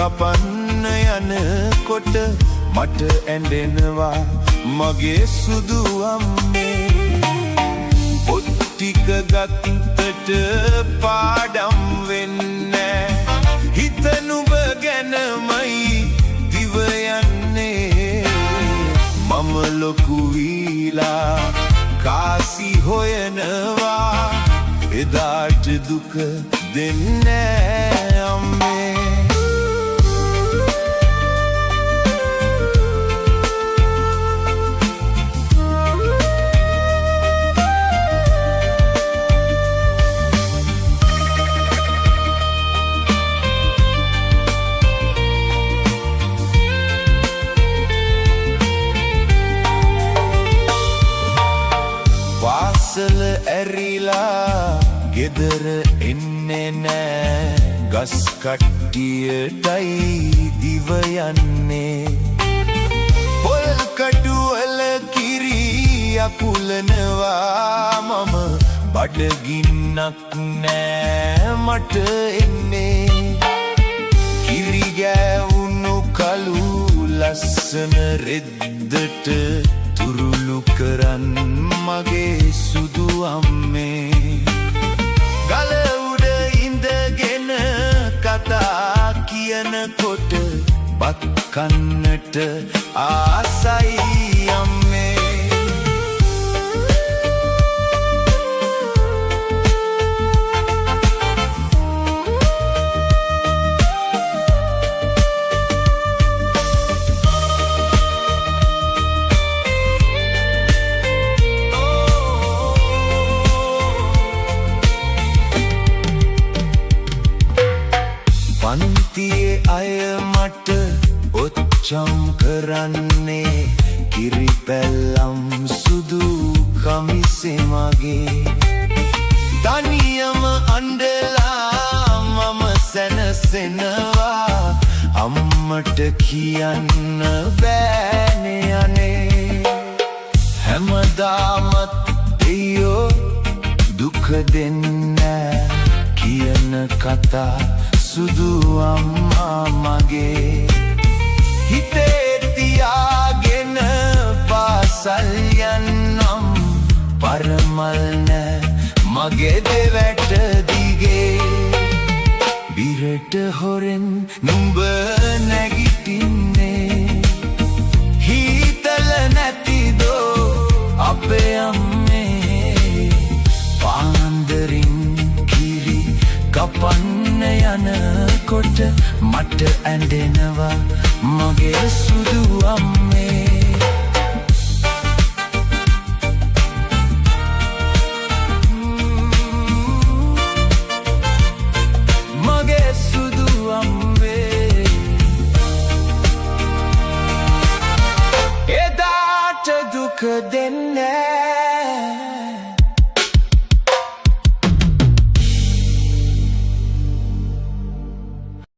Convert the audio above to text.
කපන්න යනකොට මට ඇඬෙනවා මගේ සුදු අම්මේ. පොත් ටික ගත්තට පාඩම් වෙන්නේ හිත නුඹ ගැනමයි දිව යන්නේ. මම ලොකු වීලා කාසි හොයනවා එදාට දුක දෙන්නේ අම්මේ. පාසල ඇරිලා ගෙදර එන්නේ නෑ. ගස් කට්ටියටයි දිව යන්නේ. පොල් කඩුවල කිරි අකුලනවා මම. බඩගින්නක් නෑ මට එන්නේ. කිරි ගෑවුණු කළු ලස්සන රෙද්දට තුරුළු කරන් මගේ සුදු අම්මේ. ගල උඩ ඉඳගෙන කතා කියනකොට බත් කන්නට ආසයි අම්මේ. පන්තියේ අය මට ඔච්චම් කරන්නේ. කිරි පැල්ලම් සුදු කමිසේ මගේ. තනියම අඬලා මම සැනසෙනවා. අම්මට කියන්න බෑනේ අනේ. හැමදාමත් දෙයෝ දුක දෙන්නේ කියන කතා සුදු අම්මා මගේ. හිතේ තියාගෙන පාසල් යන්නම් පරමල් නෑ මගේ දෙවැට දිගේ. බිරට හොරෙන් නුඹ නැගිටින්නේ. හීතල නැතිදෝ අපේ අම්මේ. පාන්දරින් කිරි කපන්න යනකොට මට ඇඬෙනවා මගේ සුදු අම්මේ. මගේ සුදු අම්මේ. එදාට දුක දෙන්නේ